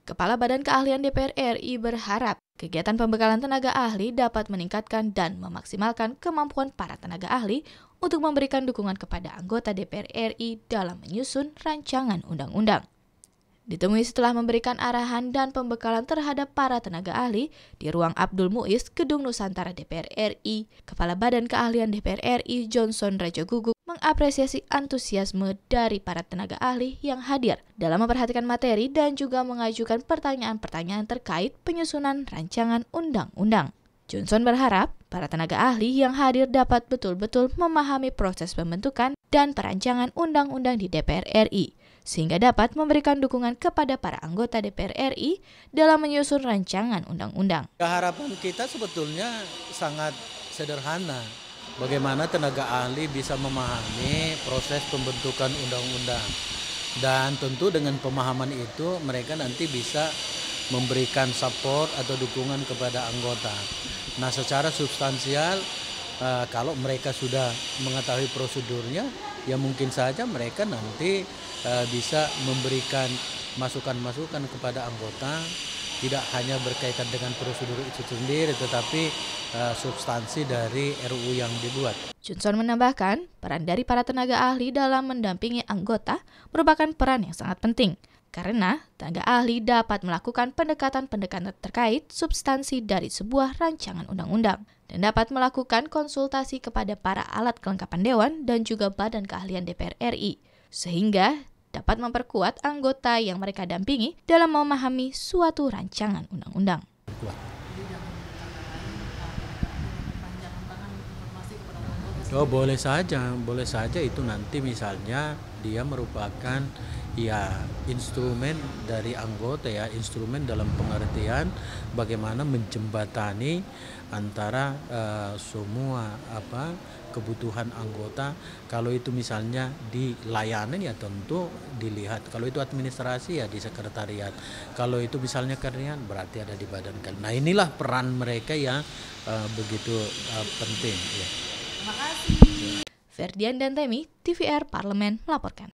Kepala Badan Keahlian DPR RI berharap kegiatan pembekalan tenaga ahli dapat meningkatkan dan memaksimalkan kemampuan para tenaga ahli untuk memberikan dukungan kepada anggota DPR RI dalam menyusun rancangan undang-undang. Ditemui setelah memberikan arahan dan pembekalan terhadap para tenaga ahli di ruang Abdul Muiz, Gedung Nusantara DPR RI, Kepala Badan Keahlian DPR RI Johnson Rajoguguk mengapresiasi antusiasme dari para tenaga ahli yang hadir dalam memperhatikan materi dan juga mengajukan pertanyaan-pertanyaan terkait penyusunan rancangan undang-undang. Johnson berharap para tenaga ahli yang hadir dapat betul-betul memahami proses pembentukan dan perancangan undang-undang di DPR RI, sehingga dapat memberikan dukungan kepada para anggota DPR RI dalam menyusun rancangan undang-undang. Harapan kita sebetulnya sangat sederhana. Bagaimana tenaga ahli bisa memahami proses pembentukan undang-undang. Dan tentu dengan pemahaman itu mereka nanti bisa memberikan support atau dukungan kepada anggota. Nah, secara substansial kalau mereka sudah mengetahui prosedurnya, ya mungkin saja mereka nanti bisa memberikan masukan-masukan kepada anggota, tidak hanya berkaitan dengan prosedur itu sendiri, tetapi substansi dari RUU yang dibuat. Johnson menambahkan, peran dari para tenaga ahli dalam mendampingi anggota merupakan peran yang sangat penting, karena tenaga ahli dapat melakukan pendekatan-pendekatan terkait substansi dari sebuah rancangan undang-undang dan dapat melakukan konsultasi kepada para alat kelengkapan Dewan dan juga Badan Keahlian DPR RI, sehingga dapat memperkuat anggota yang mereka dampingi dalam memahami suatu rancangan undang-undang. Oh, boleh saja itu nanti misalnya dia merupakan instrumen dari anggota, instrumen dalam pengertian bagaimana menjembatani antara semua kebutuhan anggota. Kalau itu misalnya dilayani, ya tentu dilihat. Kalau itu administrasi, ya di sekretariat. Kalau itu misalnya kerjaan, berarti ada di badan. Nah, inilah peran mereka yang begitu penting. Ya. Terima kasih. Ferdian dan Temi, TVR Parlemen melaporkan.